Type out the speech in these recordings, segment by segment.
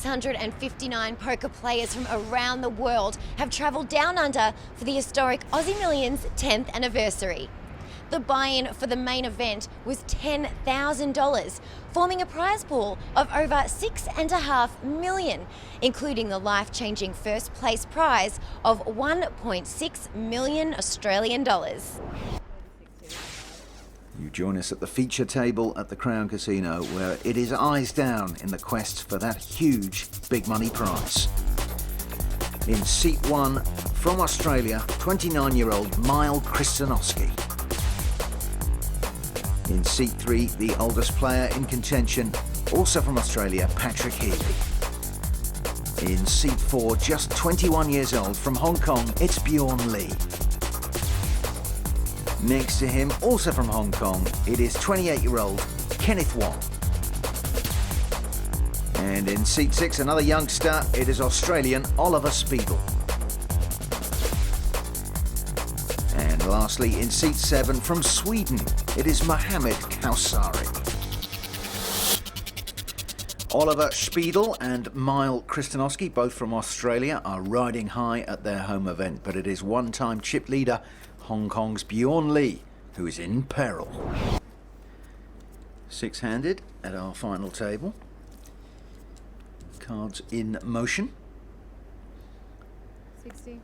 659 poker players from around the world have travelled down under for the historic Aussie Millions 10th anniversary. The buy-in for the main event was $10,000, forming a prize pool of over $6.5 million, including the life-changing first place prize of 1.6 million Australian dollars. You join us at the feature table at the Crown Casino, where it is eyes down in the quest for that huge big money prize. In seat 1, from Australia, 29-year-old Mile Kristanowski. In seat 3, the oldest player in contention, also from Australia, Patrick Healy. In seat 4, just 21 years old, from Hong Kong, it's Bjorn Lee. Next to him, also from Hong Kong, it is 28-year-old Kenneth Wong. And in seat 6, another youngster, it is Australian Oliver Speedle. And lastly, in seat 7, from Sweden, it is Mohamed Kausari. Oliver Speedle and Mile Kristanowski, both from Australia, are riding high at their home event, but it is one-time chip leader Hong Kong's Bjorn Lee who is in peril. Six-handed at our final table. Cards in motion. 60.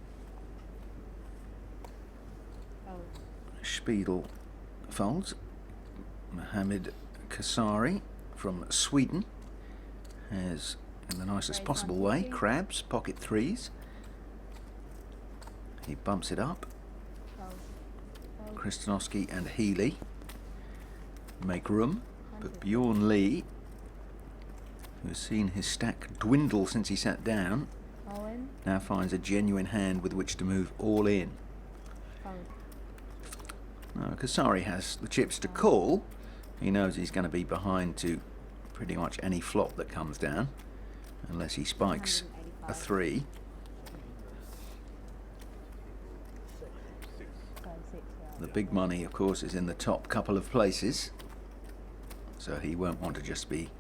Speedle folds. Mohamed Kausari from Sweden has, in the nicest possible way, crabs, pocket threes. He bumps it up. Kristanowski and Healy make room, but Bjorn Lee, who has seen his stack dwindle since he sat down, now finds a genuine hand with which to move all in. Now, Kausari has the chips to call. He knows he's going to be behind to pretty much any flop that comes down, unless he spikes a 3. The big money, of course, is in the top couple of places, so he won't want to just be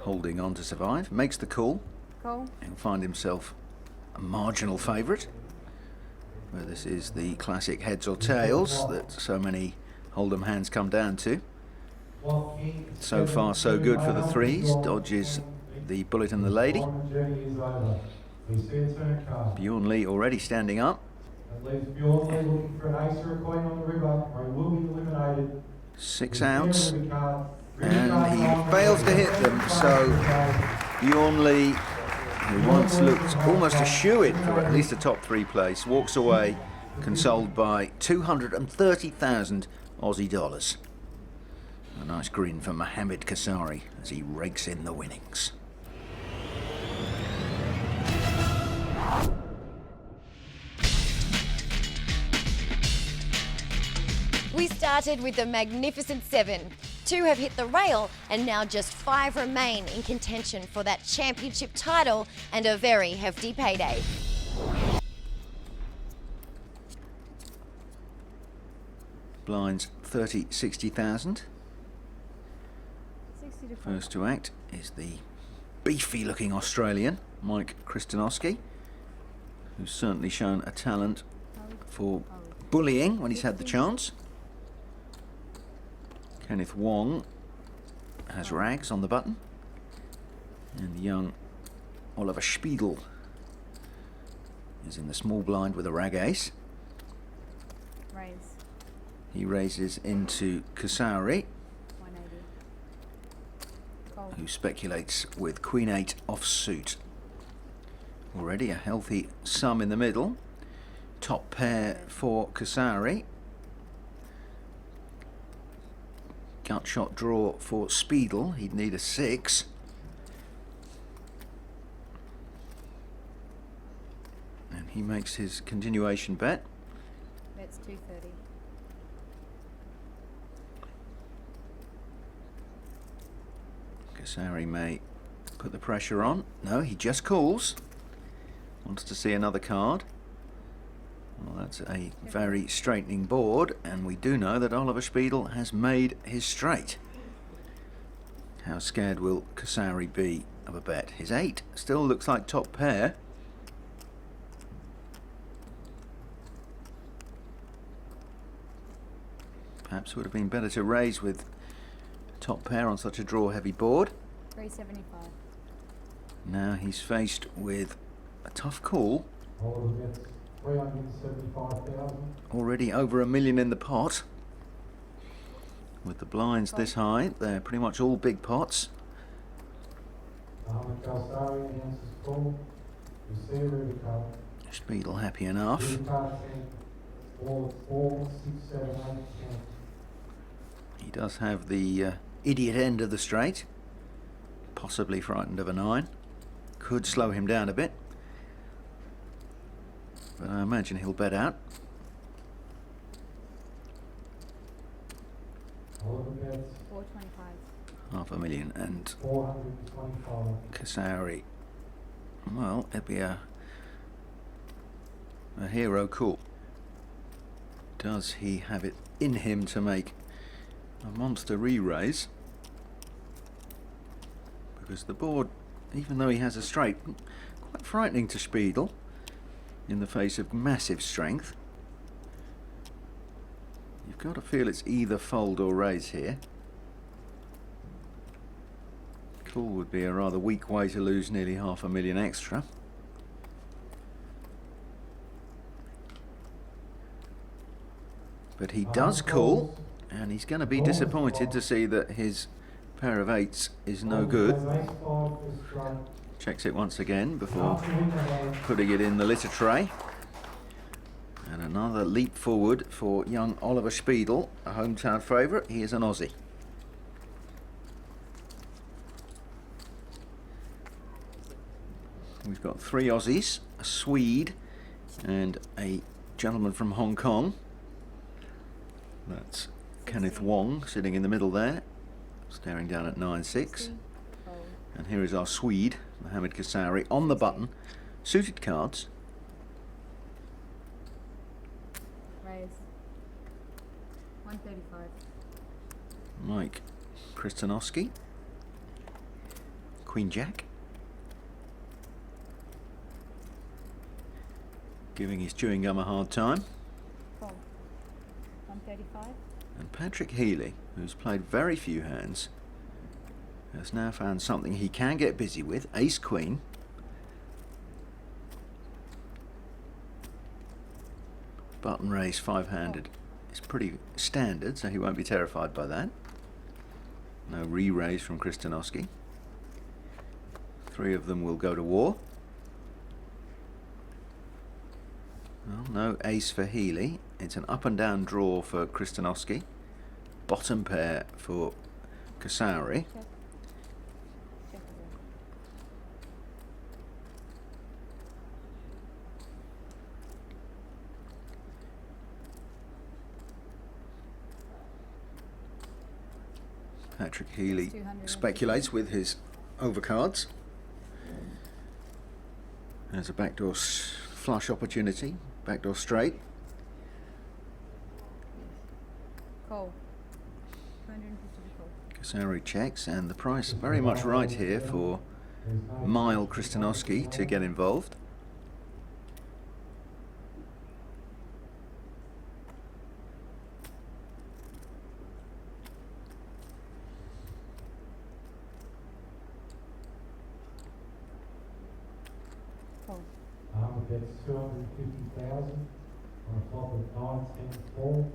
holding on to survive. Makes the call. He'll find himself a marginal favourite, where this is the classic heads or tails that so many Hold'em hands come down to. So far, so good for the threes. Dodges the bullet and the lady. Bjorn Lee already standing up. Looking for an ice or a coin on the river, or he will be eliminated. 6 ounce, and he fails to hit them, so Bjorn Lee, who once looked almost a shoo-in for at least a top 3 place, walks away consoled by 230,000 Aussie dollars. A nice grin for Mohamed Kausari as he rakes in the winnings. We started with the magnificent 7. 2 have hit the rail, and now just 5 remain in contention for that championship title and a very hefty payday. Blinds 30, 60,000. First to act is the beefy looking Australian, Mike Kristanowski, who's certainly shown a talent for bullying when he's had the chance. Kenneth Wong has rags on the button, and the young Oliver Speedle is in the small blind with a rag ace. He raises into Kausari, who speculates with Queen 8 offsuit. Already a healthy sum in the middle. Top pair for Kausari. Gut shot draw for Speedle. He'd need a 6. And he makes his continuation bet. That's 230. Kausari may put the pressure on. No, he just calls. Wants to see another card. Well, that's a very straightening board, and we do know that Oliver Speedle has made his straight. How scared will Kausari be of a bet. His 8 still looks like top pair. Perhaps would have been better to raise with top pair on such a draw heavy board. 375. Now he's faced with a tough call. All of it's 375,000. Already over $1 million in the pot. With the blinds this high, they're pretty much all big pots. Ahmed Kalsari, the answer's full. Lucia Rubicon. Speedle happy enough. Rubicon 10. All at 4, 6, 7, 8, 10. He does have the idiot end of the straight. Possibly frightened of a 9. Could slow him down a bit. But I imagine he'll bet out. All of the bets. 425. $500,000 and 425. Kasari. Well, it'd be a hero call. Does he have it in him to make a monster re-raise? Because the board, even though he has a straight, quite frightening to Speedle in the face of massive strength. You've got to feel it's either fold or raise here. Call would be a rather weak way to lose nearly $500,000 extra. But he does call, and he's going to be disappointed to see that his pair of 8s is no good. Checks it once again before putting it in the litter tray. And another leap forward for young Oliver Speedle, a hometown favourite. He is an Aussie. We've got 3 Aussies, a Swede and a gentleman from Hong Kong. That's Kenneth Wong sitting in the middle there, staring down at 9-6. And here is our Swede, Mohamed Kasari, on the button. Suited cards. Raise. 135. Mike Kristanowski. Queen Jack. Giving his chewing gum a hard time. 135. And Patrick Healy, who's played very few hands, has now found something he can get busy with. Ace Queen. Button raise 5-handed. It's pretty standard, so he won't be terrified by that. No re-raise from Kristanowski. 3 of them will go to war. Well, no ace for Healy. It's an up and down draw for Kristanowski. Bottom pair for Kasari. Check. Check again. Patrick Healy 250. speculates with his overcards. There's a backdoor flush opportunity. Backdoor straight. Call. 250 to call. Kasari checks, and the price very much right here for Mile Kristanowski to get involved. Call. That's 250,000 on a flop of 9, 10, 4.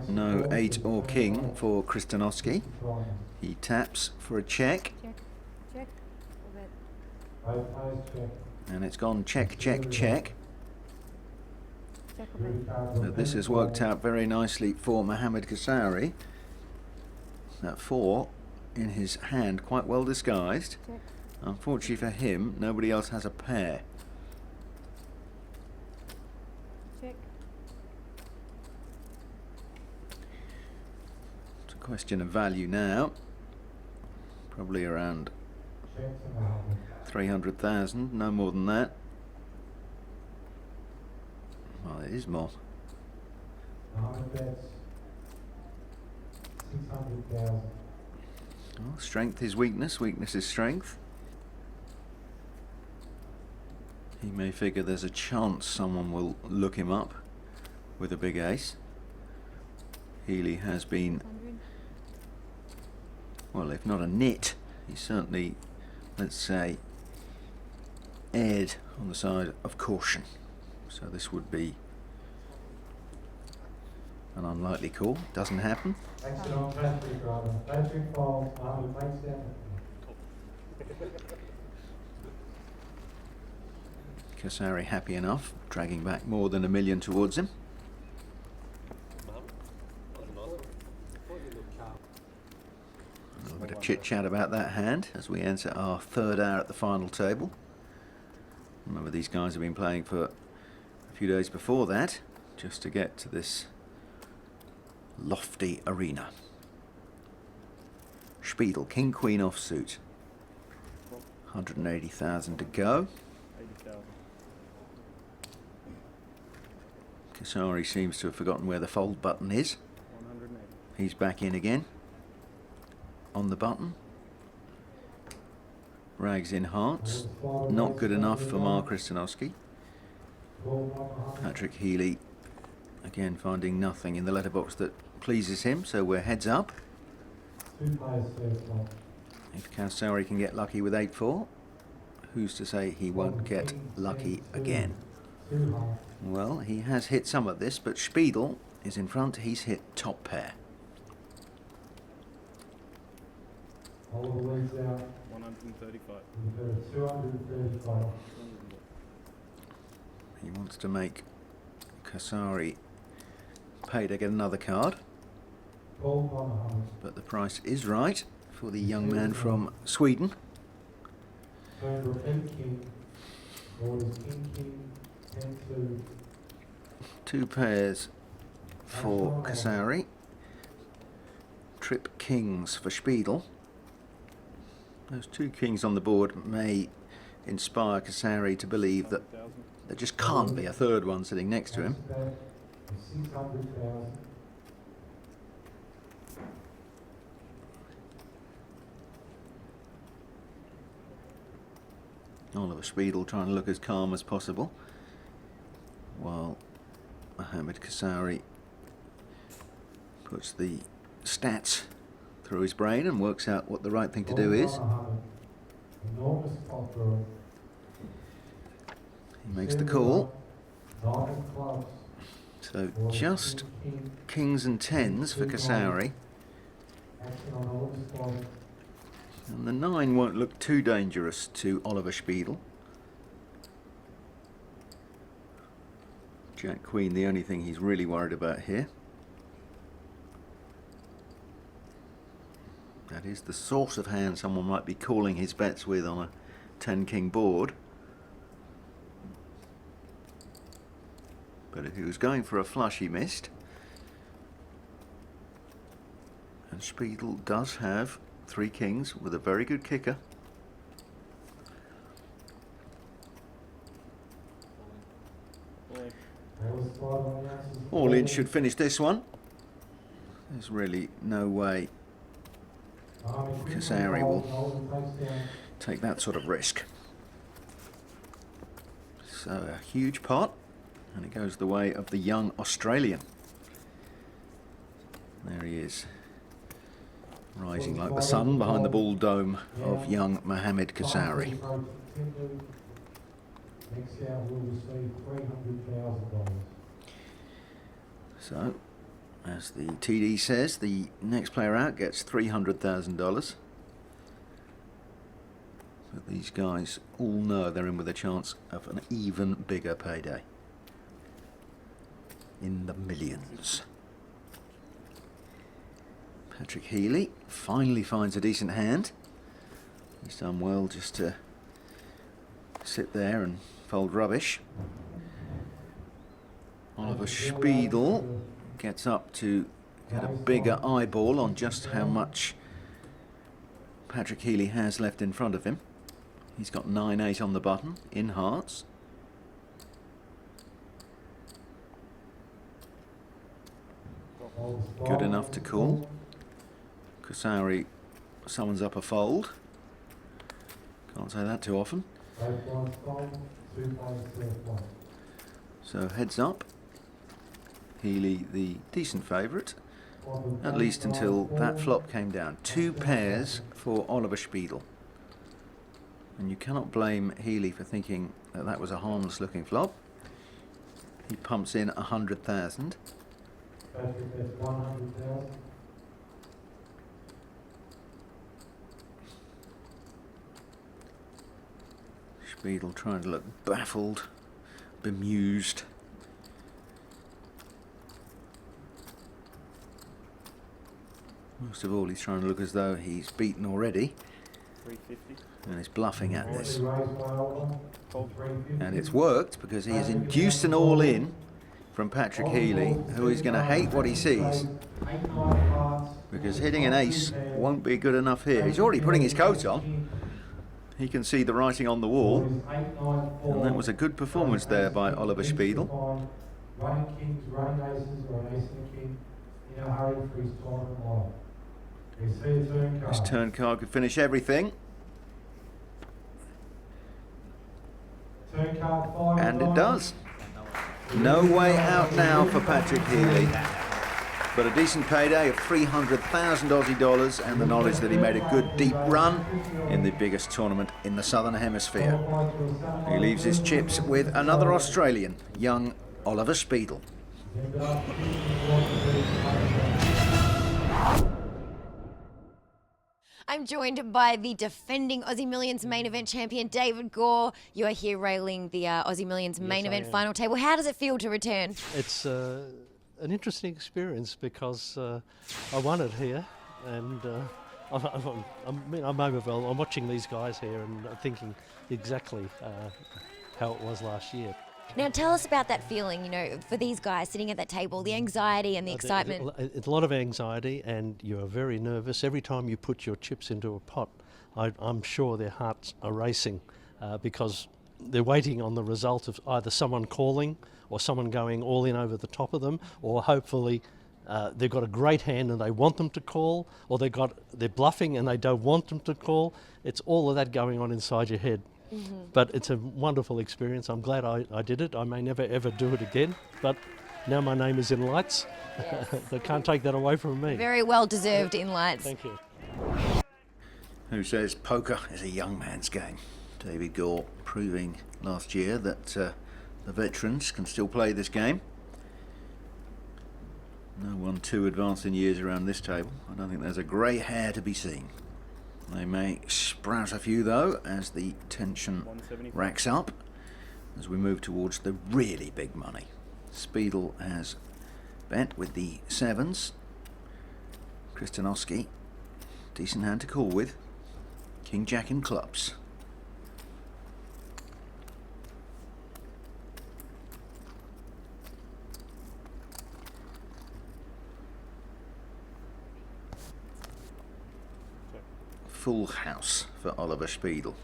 No 8 or king for Kristanowski. He taps for a check, Check. Check. Or bet. Both players check. and it's gone check, check, check. Check or bet. So this has worked out very nicely for Mohamed Kasari. That 4 in his hand, quite well disguised. Check. Unfortunately for him, nobody else has a pair. Check. It's a question of value now. Probably around Check to Mohammed. 300,000, no more than that. Well, it is more. Mohammed bets 600,000. Well, strength is weakness, weakness is strength. He may figure there's a chance someone will look him up with a big ace. Healy has been, 100. well, if not a nit, he's certainly, let's say, erred on the side of caution. So this would be an unlikely call. Doesn't happen. Exit on Patrick, driver. Patrick falls, Mohammed makes down. Kasari happy enough, dragging back more than $1 million towards him. A little bit of chit chat about that hand as we enter our third hour at the final table. Remember, these guys have been playing for a few days before that just to get to this lofty arena. Spiedel, King Queen offsuit. 180,000 to go. 80,000. Kasari seems to have forgotten where the fold button is. 180. He's back in again. On the button. Rags in hearts. Not good enough for Mark Kristanowski. Patrick Healy again finding nothing in the letterbox that pleases him, so we're heads up. Two players first off. If Kasari can get lucky with 8-4, who's to say he won't get lucky again? Two half. Well, he has hit some of this, but Spiedel is in front. He's hit top pair. Oliver leads out. 135. We've got a 235. He wants to make Kasari pay to get another card, Call by Mohammed. but the price is right for the young man from Sweden. Turn repeat king. Orders king, 10-2. Two pairs for Kasari. Trip kings for Spiedel. Those two kings on the board may inspire Kasari to believe that 100,000. there just can't be a third one sitting next to him. Next bet is 600,000. Oliver Spiedel trying to look as calm as possible, while Mohammed Kasari puts the stats through his brain and works out what the right thing to do is. Enormous pot draw. He makes the call. Nine of clubs. So Orders just king, kings and tens for Kasari, action on Oliver's spot. and the 9 won't look too dangerous to Oliver Spiedel. Jack Queen, the only thing he's really worried about here. That is the sort of hand someone might be calling his bets with on a 10-king board. But if he was going for a flush, he missed. And Spiedel does have 3 kings with a very good kicker. Oliver's spot on the answers. All in should finish this one. There's really no way Kasari will take that sort of risk. So a huge pot, and it goes the way of the young Australian. There he is, rising like the sun behind the bull dome of young Mohammed Kasari. Next out will receive $300,000. So, as the TD says, the next player out gets $300,000. But these guys all know they're in with a chance of an even bigger payday. In the millions. Patrick Healy finally finds a decent hand. He's done well just to sit there and fold rubbish. Oliver Spiedel gets up to get a bigger eyeball on just how much Patrick Healy has left in front of him. He's got 9-8 on the button in hearts. Good enough to call. Kasari summons up a fold. Can't say that too often. Both blinds fold, 2 players serve one. So heads up. Healy the decent favourite, at least until that flop came down. 2 pairs for Oliver Spiedel. And you cannot blame Healy for thinking that that was a harmless looking flop. He pumps in 100,000. Patrick, that's 100,000. Spiedel trying to look baffled, bemused. Most of all, he's trying to look as though he's beaten already 350. and is bluffing at this. Raised by Oliver, Fold. 350. And it's worked because he has induced an all-in from Patrick Healy, who is going to hate what he sees, because hitting an ace won't be good enough here. He's already putting his coat on. He can see the writing on the wall, and that was a good performance there by Oliver Spiedel. Running kings, running aces, or an ace and a king in a hurry for his tournament life. We see a turn card. This turn card could finish everything, Turn card 5. and it does. No way out now for Patrick Healy, but a decent payday of 300,000 Aussie dollars, and the knowledge that he made a good deep run in the biggest tournament in the Southern Hemisphere. He leaves his chips with another Australian, young Oliver Spiedel. I'm joined by the defending Aussie Millions main event champion, David Gore. You are here railing the Aussie Millions main event final table. How does it feel to return? It's an interesting experience because I won it here, and I'm watching these guys here and thinking exactly how it was last year. Now tell us about that feeling, you know, for these guys sitting at that table, the anxiety and the excitement. It's a lot of anxiety, and you're very nervous. Every time you put your chips into a pot, I'm sure their hearts are racing because they're waiting on the result of either someone calling or someone going all in over the top of them, or hopefully they've got a great hand and they want them to call, or they're bluffing and they don't want them to call. It's all of that going on inside your head. Mm-hmm. But it's a wonderful experience. I'm glad I did it. I may never ever do it again, but now my name is in lights. Yes. They can't take that away from me. Very well deserved in lights. Thank you. Who says poker is a young man's game? David Gore proving last year that the veterans can still play this game. No one too advanced in years around this table. I don't think there's a grey hair to be seen. They may sprout a few though as the tension racks up as we move towards the really big money. Spiedel has bet with the sevens. Kristanowski, decent hand to call with. King Jack in clubs. Full house for Oliver Spiedel.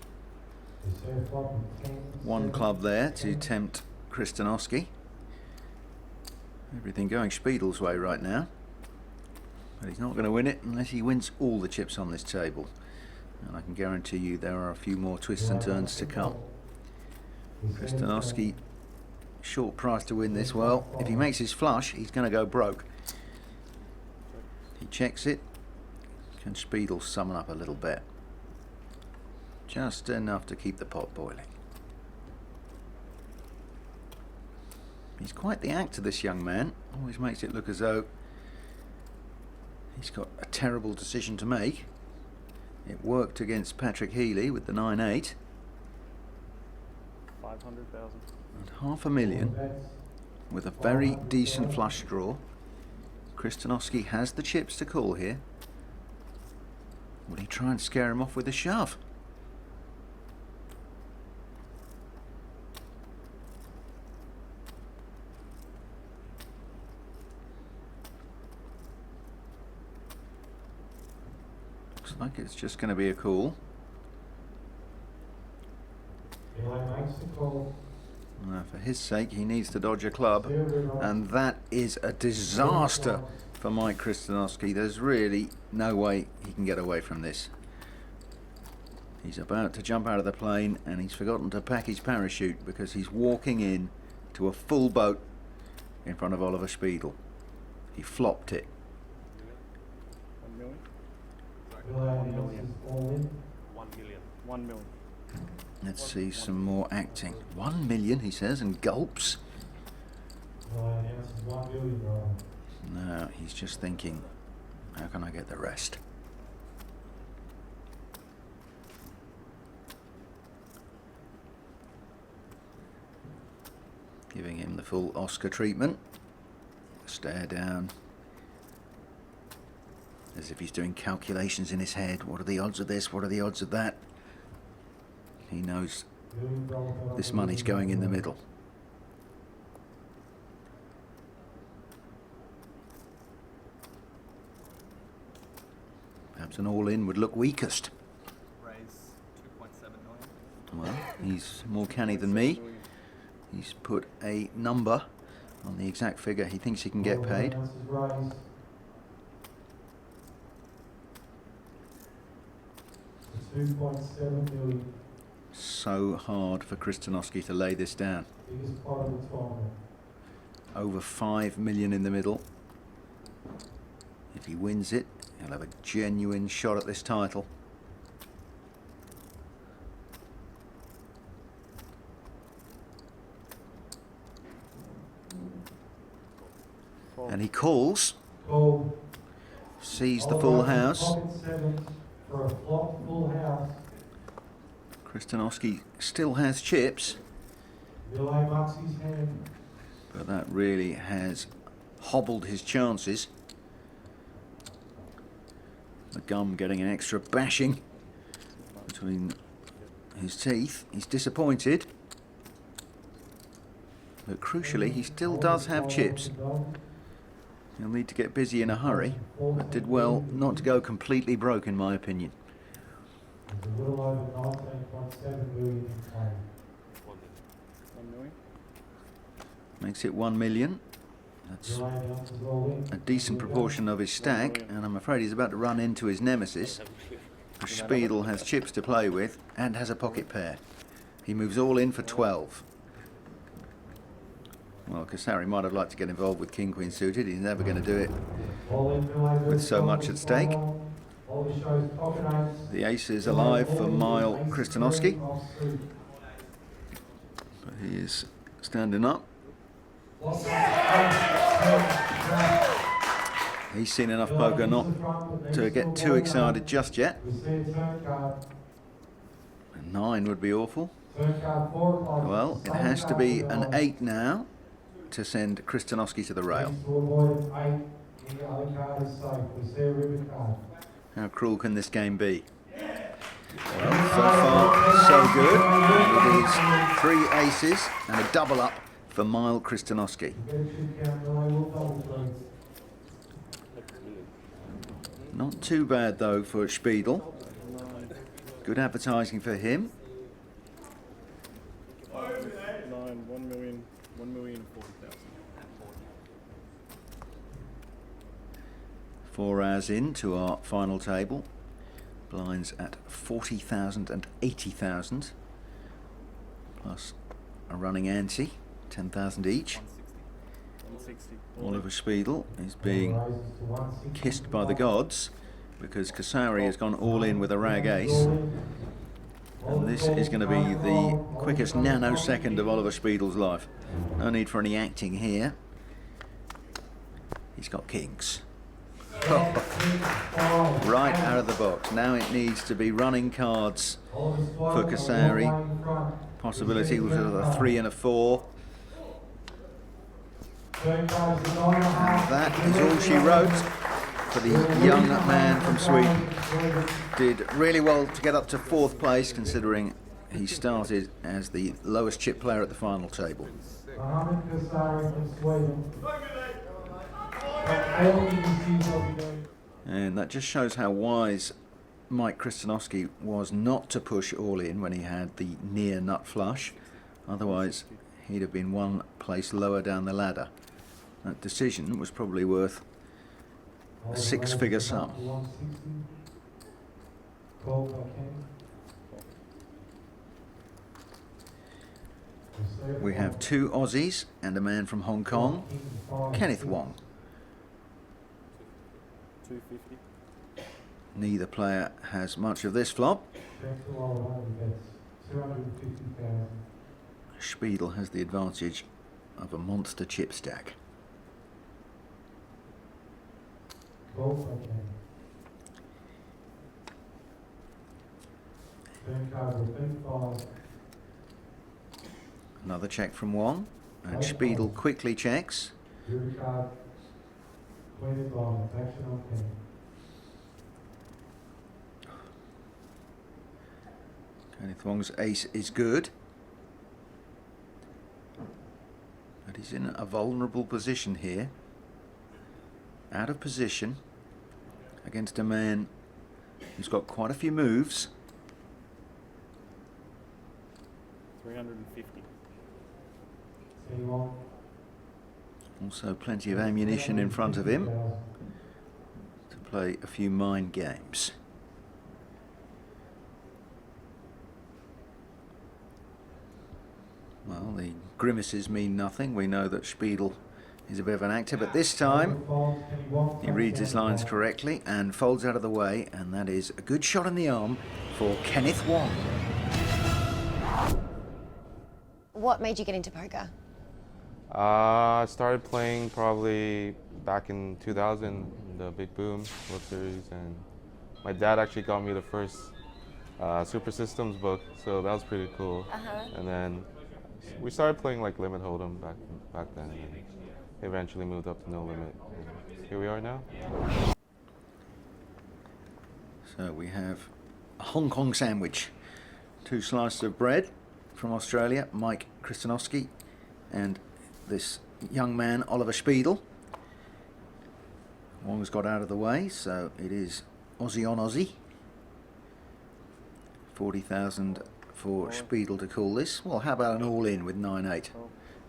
One club there to tempt Kristanowski. Everything going Spiedel's way right now. But he's not going to win it unless he wins all the chips on this table. And I can guarantee you there are a few more twists and turns to come. Kristanowski, short price to win this. Well, if he makes his flush, he's going to go broke. He checks it. Can Spiedel summon up a little bit? Just enough to keep the pot boiling. He's quite the actor, this young man. Always makes it look as though he's got a terrible decision to make. It worked against Patrick Healy with the 9-8. 500,000. And $500,000 with a very decent flush draw. Kristanowski has the chips to call here. Will he try and scare him off with a shove? Looks like it's just going to be a call. For his sake, he needs to dodge a club, and that is a disaster for Mike Kristanowski. There's really no way he can get away from this. He's about to jump out of the plane and he's forgotten to pack his parachute because he's walking in to a full boat in front of Oliver Speedle. He flopped it. 1 million. Will announces all in. 1 million. 1 million. Let's see some more acting. 1 million, he says, and gulps. Will announces 1 million, Rowan. No, he's just thinking, how can I get the rest? Giving him the full Oscar treatment. Stare down. As if he's doing calculations in his head. What are the odds of this? What are the odds of that? He knows $1 million this money's going in the middle. Perhaps an all-in would look weakest. Raise 2.7 million. Well, he's more canny than me. He's put a number on the exact figure he thinks he can get paid. Announces raised. To 2.7 million. So hard for Kristianowski to lay this down. Biggest pot of the tournament. Over 5 million in the middle. If he wins it, he'll have a genuine shot at this title. And he calls, Call. sees the full house. Pocket sevens for a flop full house. Kristianowski still has chips, Will Maxi's hand. but that really has hobbled his chances. The gum getting an extra bashing between his teeth. He's disappointed, but crucially he still does have chips. He'll need to get busy in a hurry, but did well not to go completely broke in my opinion. There's a little over 19.7 million in play. 1 million. Makes it 1 million. That's Will announces all in. a decent proportion of his stack, and I'm afraid he's about to run into his nemesis. Speedle has chips to play with and has a pocket pair. He moves all in for 12. Well, Kasari might have liked to get involved with King Queen suited. He's never going to do it All in Mille with so much at stake. All shows pocket eights. The ace is alive for Mile Kristianowski, but he is standing up. He's seen enough poker not to get too excited just yet. We see a turn card. A 9 would be awful. Turn card 4 o'clock. Well, it has to be an 8 now to send Kristianowski to the rail. To avoid an 8, any other card is safe. We see a river card. How cruel can this game be? Well, so far, so good. It is 3 aces and a double up for Mile Kristianowski. Get a chip count, Mille will double through. Not too bad though for Speidel. Good advertising for him. 9, 1 million, 1,040,000. 4 hours into our final table. Blinds at 40,000 and 80,000. Plus a running ante, 10,000 each. 160. Oliver Speidel is being Raises to 160. kissed by the gods because Kasari has gone all in with a rag ace. All in. And this is going to be the quickest nanosecond of Oliver Speidle's life. No need for any acting here. He's got kings. Right out of the box. Now it needs to be running cards for Kasari. Possibility with a 3 and a 4. And that is all she wrote for the young man from Sweden. Did really well to get up to 4th place considering he started as the lowest chip player at the final table. Mohammed Kasari from Sweden. And that just shows how wise Mike Kristianowski was not to push all in when he had the near nut flush. Otherwise, he'd have been 1 place lower down the ladder. That decision was probably worth a 6-figure sum. We have two Aussies and a man from Hong Kong, Kenneth Wong. 250. Neither player has much of this flop. Check to lower 100, that's 250,000. Spiedel has the advantage of a monster chip stack. Call, okay. Turn card repeat 5. Another check from Wong, and Spiedel quickly checks. River card, Queen of Diamonds, action on 10. Kenneth Wong's ace is good, but he's in a vulnerable position here. Out of position against a man who's got quite a few moves. 350. See you on. Also plenty of ammunition in front of him to play a few mind games. Well, the grimaces mean nothing. We know that Spiedel is a bit of an actor, but this time he reads his lines correctly and folds out of the way, and that is a good shot in the arm for Kenneth Wong. What made you get into poker? I started playing probably back in 2000, the big boom, World Series, and my dad actually got me the first Super Systems book, so that was pretty cool. And then we started playing like Limit Hold'em back then, and eventually moved up to No Limit. And here we are now. So we have a Hong Kong sandwich, 2 slices of bread from Australia, Mike Kristanowski, and this young man, Oliver Spiedel. Wong's got out of the way, so it is Aussie on Aussie. 40,000 for Spiedel to call this. Well, how about an all-in with 9-8?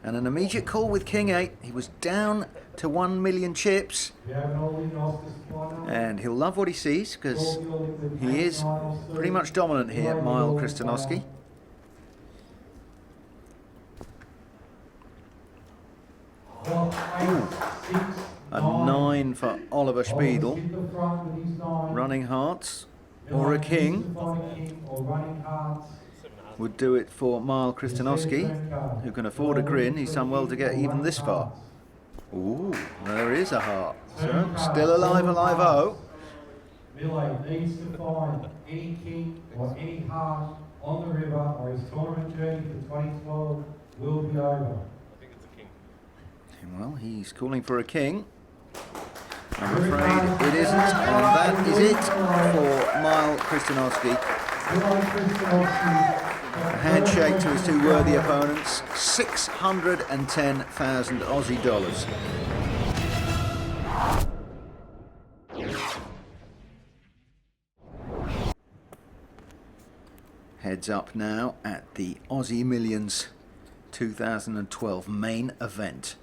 And an immediate call with King-8. He was down to 1 million chips. We have an all-in Oscars final. And he'll love what he sees, because he is pretty much dominant here, Mile Kristanowski. A 9 for Oliver Spiedel. Running hearts or a king would do it for Mile Kristanowski, who can afford a grin. He's done well to get even this far. Ooh, there is a heart. So, still alive, alive-o. Mille needs to find any king or any heart on the river, or his tournament journey for 2012 will be over. Well, he's calling for a king. I'm afraid it isn't, and that is it for Mile Kristanowski. A handshake to his 2 worthy opponents, 610,000 Aussie dollars. Heads up now at the Aussie Millions 2012 main event.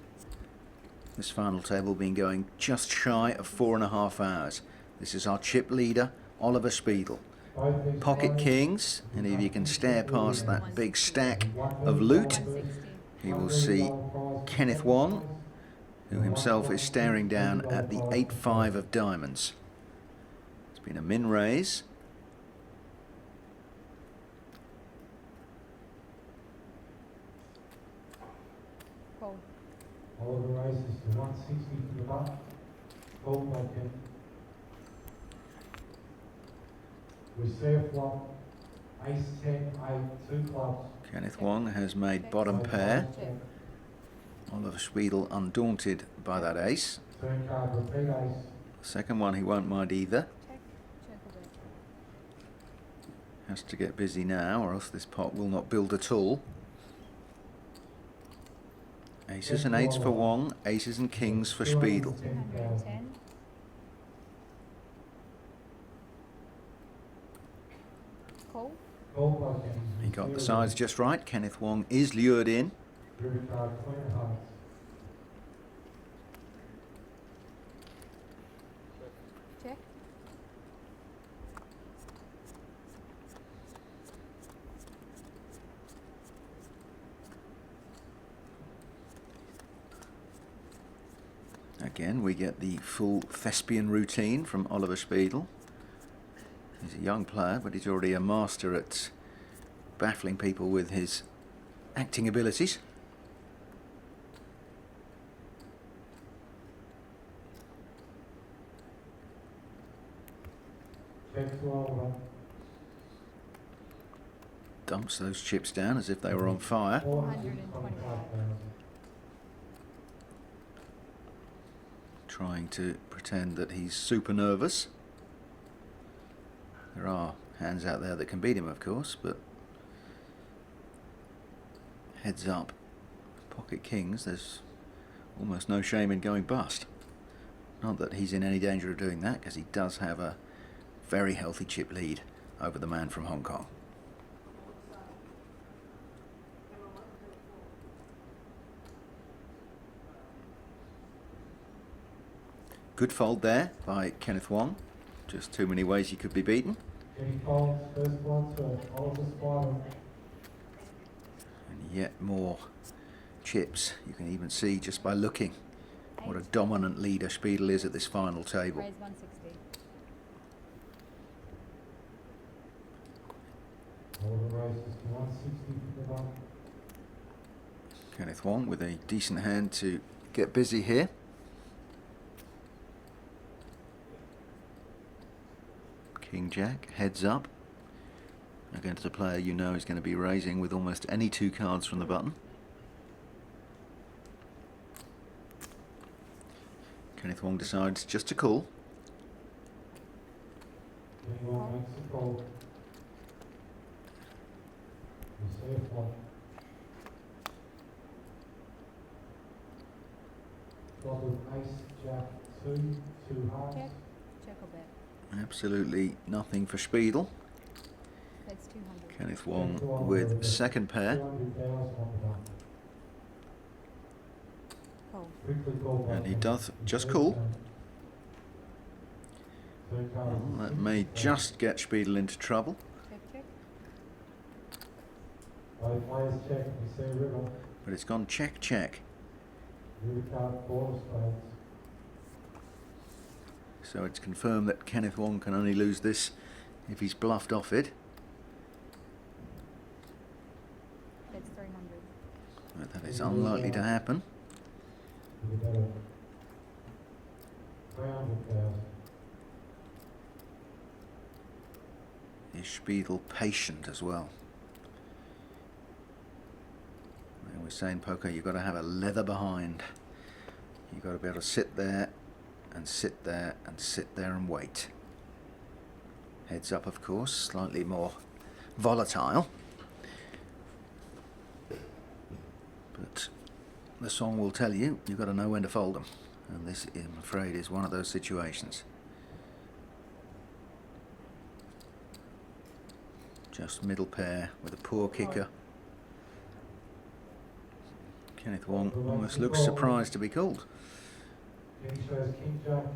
This final table being going just shy of 4.5 hours. This is our chip leader, Oliver Spiedel. Pocket kings, and if you can stare past that big stack of loot, you will see Kenneth Wong, who himself is staring down at the 8-5 of diamonds. It's been a min raise. Call. Oliver races to 160 for the buck. Call by Ken. We see a flop. Ace 10, 8, 2 clubs. Kenneth Wong has made bottom pair. Oliver Spiedel undaunted by that ace. Turn card, repeat ace. Second one he won't mind either. Check. Check or bet. Has to get busy now, or else this pot will not build at all. Aces and 8s for Wong, aces and kings for Spiedel. 110. Call. Call by Ken. He got the sides just right. Kenneth Wong is lured in. River card, Queen of Hearts. Check. Again, we get the full thespian routine from Oliver Spiedel. He's a young player, but he's already a master at baffling people with his acting abilities. Check 12. Dumps those chips down as if they were on fire. 425. Trying to pretend that he's super nervous. There are hands out there that can beat him, of course, but heads up, pocket kings, there's almost no shame in going bust. Not that he's in any danger of doing that, because he does have a very healthy chip lead over the man from Hong Kong. Good fold there by Kenneth Wong. Just too many ways he could be beaten. Kenny folds, first one to Oliver Spiedel. And yet more chips. You can even see just by looking what a dominant leader Spiedel is at this final table. Raise 160. Oliver raises to 160 for the one. Kenneth Wong with a decent hand to get busy here. King Jack, heads up. Against a player you know is going to be raising with almost any two cards from the button. Kenneth Wong decides just to call. Kenny Wong makes a call. Reserve one. Flop with ace, jack, 2 hearts. Check. Check or bet. Absolutely nothing for Spiedel. That's 200. Kenneth Wong with second pair. 200,000 on the button. Call. Quickly call by And he Kenny. does just call. Third card is Well, the that may 60. just get Spiedel into trouble. Check, check. Both players check, we see a river. But it's gone check, check. River card, 4 of spades. So it's confirmed that Kenneth Wong can only lose this if he's bluffed off it. That's 300. But that is unlikely to happen. With a bet of 300,000. Is Spiedel patient as well? When we say in poker, you've got to have a leather behind. You've got to be able to sit there and sit there and sit there and wait. Heads up, of course, slightly more volatile. But the song will tell you, you've got to know when to fold them. And this, I'm afraid, is one of those situations. Just middle pair with a poor kicker. Kenneth Wong almost looks surprised to be called. Kenny shows King Jack,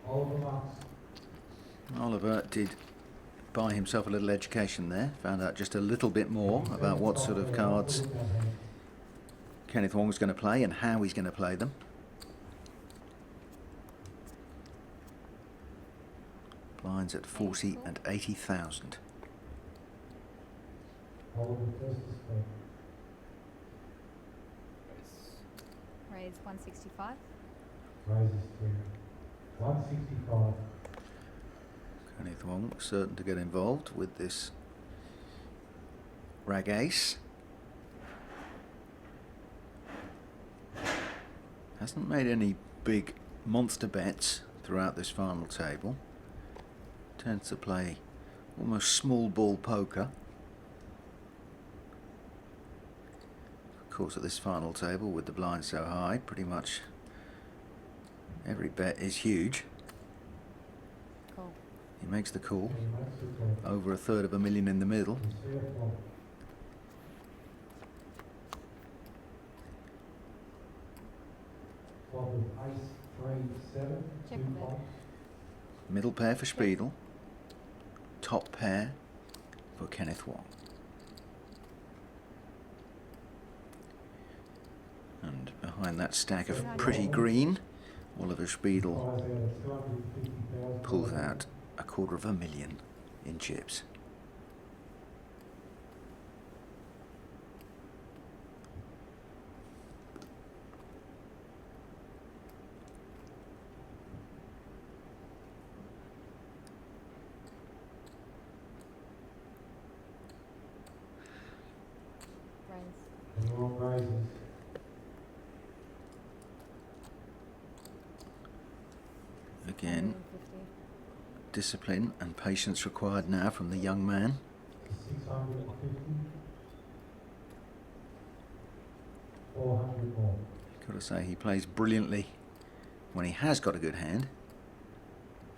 Oliver marks. Oliver did buy himself a little education there, found out just a little bit more about what sort of cards Kenneth Wong's going to play and how he's going to play them. Blinds at 40 and 80,000. Oliver first to spade. Raise 165. Raises to 165. Kenneth Wong certain to get involved with this rag ace. Hasn't made any big monster bets throughout this final table. Tends to play almost small ball poker. Of course, at this final table with the blind so high, pretty much every bet is huge. Call. He makes the call. Kenny makes the call. Over $1/3 in the middle. We see a flop. Flop with ace, 3, 7, Check 2 a bet. flops. Middle pair for Spiedel. Top pair for Kenneth Wong. And behind that stack of pretty green Oliver Spiedel Prize out of $250,000. pulls out $250,000 in chips. Raise. And long raises. Again, 150. discipline and patience required now from the young man. 650. 400 more. Got to say, he plays brilliantly when he has got a good hand.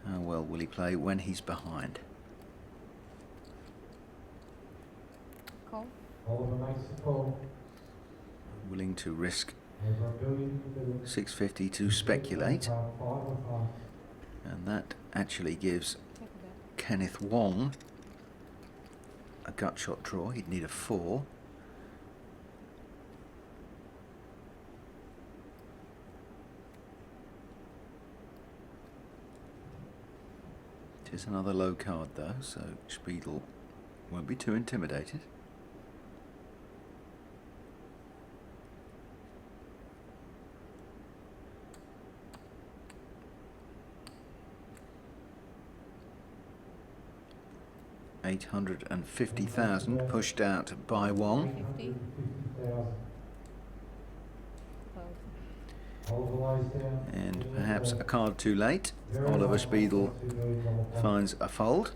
How well will he play when he's behind? Call. Oliver makes the call. Willing to risk Over $1 billion to do it. 650 to speculate, Five or five. and that actually gives Check a bit. Kenneth Wong a gut shot draw. He'd need a 4. It is another low card though, so Spiedel won't be too intimidated. $850,000 pushed out by Wong. 50. 850,000. Close. Oliver lays down. And perhaps a card too late. Oliver Spiedel finds a fold.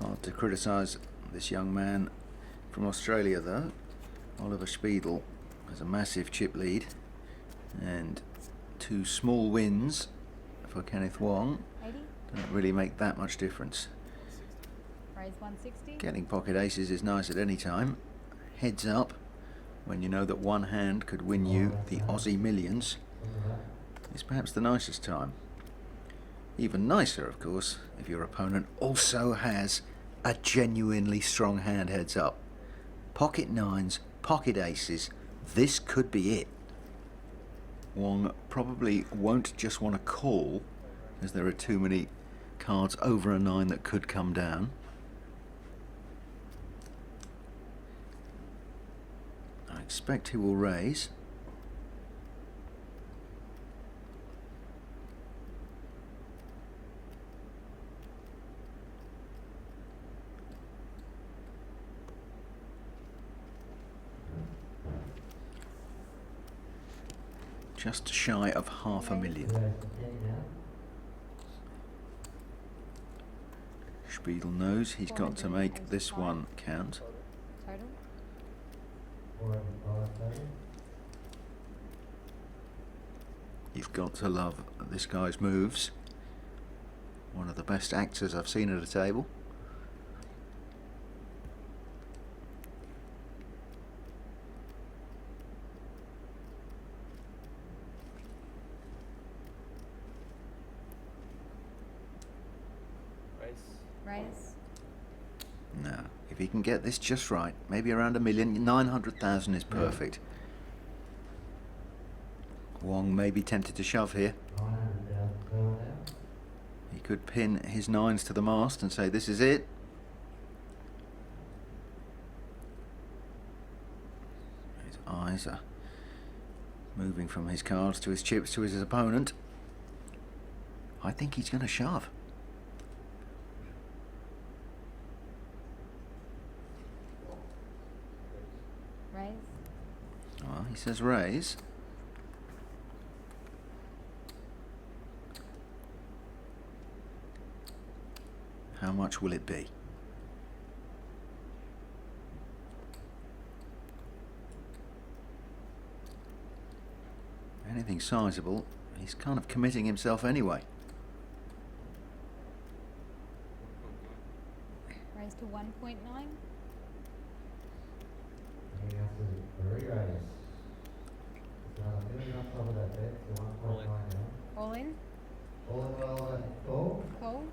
Hard to criticise this young man from Australia though. Oliver Spiedel has a massive chip lead and 2 small wins for Kenneth Wong. 80. Don't really make that much difference. Raise 160. Getting pocket aces is nice at any time. Heads up when you know that one hand could win you the Aussie Millions is perhaps the nicest time. Even nicer, of course, if your opponent also has a genuinely strong hand heads up. Pocket 9s, pocket aces, this could be it. Wong probably won't just want to call, as there are too many cards over a 9 that could come down. I expect he will raise. Just shy of $500,000. Spiedel knows he's got to make this one count. Total. 485,000. You've got to love this guy's moves. One of the best actors I've seen at a table. Raise. Now, if he can get this just right, maybe around $1,900,000 is perfect. Wong may be tempted to shove here. 900,000 further now. He could pin his 9s to the mast and say, this is it. His eyes are moving from his cards to his chips to his opponent. I think he's going to shove. Raise. Well, he says raise. How much will it be? Anything sizable, he's kind of committing himself anyway. Raise to 1.9. He answers it for re-raise. It's another $1 million on top of that bet, so 1.9 now. All in. All in well and call. Call.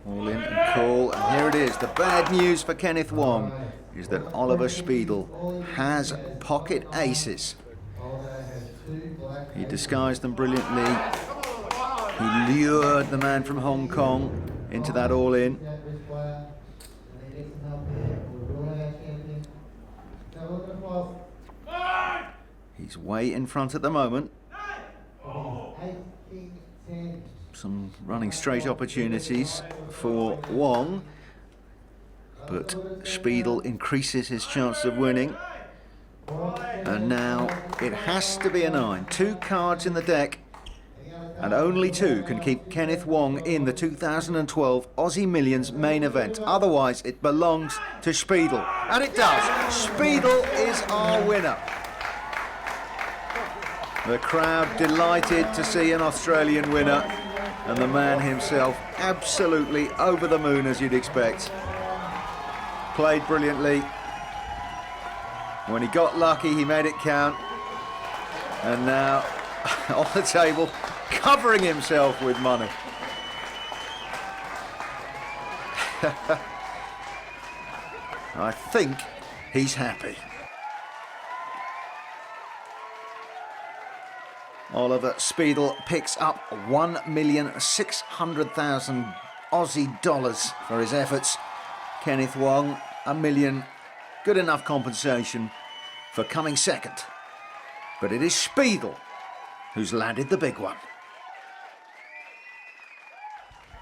All in and call, and here it is. The bad news for Kenneth Wong is that Oliver Spiedel has pocket aces. Oliver has 2 He disguised them brilliantly. He lured the man from Hong Kong into that all-in. He's way in front at the moment. Some running straight opportunities for Wong, but Spiedel increases his chance of winning. And now it has to be a 9. 2 cards in the deck, and only 2 can keep Kenneth Wong in the 2012 Aussie Millions main event. Otherwise, it belongs to Spiedel. And it does. Spiedel is our winner. The crowd delighted to see an Australian winner, and the man himself absolutely over the moon, as you'd expect. Played brilliantly. When he got lucky, he made it count. And now, on the table, covering himself with money. I think he's happy. Oliver Spiedel picks up 1,600,000 Aussie dollars for his efforts. Kenneth Wong, $1 million. Good enough compensation for coming second. But it is Spiedel who's landed the big one.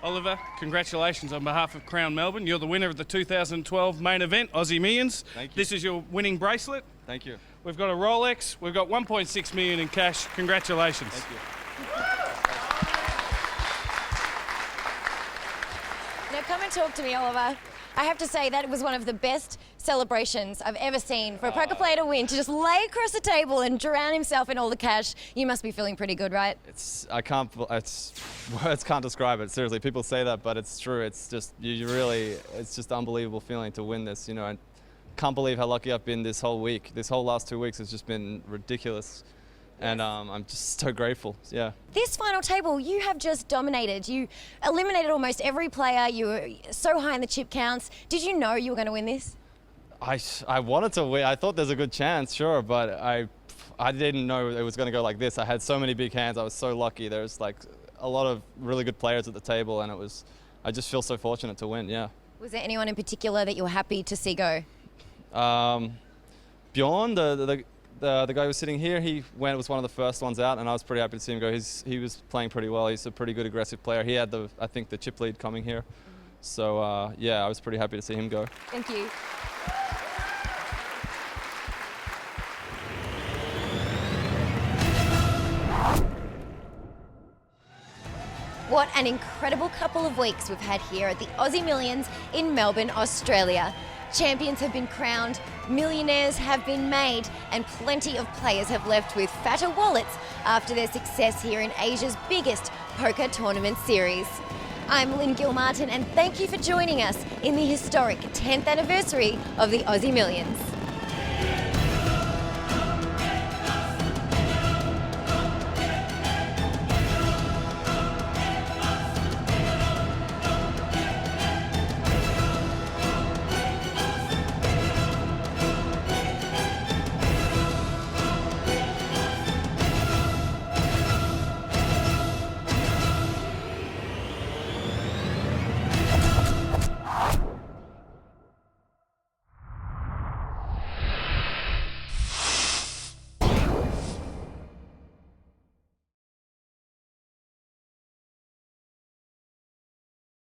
Oliver, congratulations on behalf of Crown Melbourne. You're the winner of the 2012 main event, Aussie Millions. Thank you. This is your winning bracelet. Thank you. We've got a Rolex. We've got 1.6 million in cash. Congratulations. Thank you. Now come and talk to me, Oliver. I have to say that was one of the best celebrations I've ever seen for a poker player to win, to just lay across the table and drown himself in all the cash. You must be feeling pretty good, right? Words can't describe it. Seriously, people say that, but it's true. It's just, it's just unbelievable feeling to win this, you know. I can't believe how lucky I've been this whole week. This whole last 2 weeks has just been ridiculous. And I'm just so grateful, yeah. This final table, you have just dominated. You eliminated almost every player. You were so high in the chip counts. Did you know you were going to win this? I wanted to win. I thought there's a good chance, sure, but I didn't know it was going to go like this. I had so many big hands. I was so lucky. There's like a lot of really good players at the table, and I just feel so fortunate to win, yeah. Was there anyone in particular that you were happy to see go? Bjorn, the guy who was sitting here, was one of the first ones out, and I was pretty happy to see him go. He was playing pretty well. He's a pretty good aggressive player. He had I think the chip lead coming here. So yeah, I was pretty happy to see him go. Thank you. What an incredible couple of weeks we've had here at the Aussie Millions in Melbourne, Australia. Champions have been crowned, millionaires have been made, and plenty of players have left with fatter wallets after their success here in Asia's biggest poker tournament series. I'm Lynn Gilmartin, and thank you for joining us in the historic 10th anniversary of the Aussie Millions.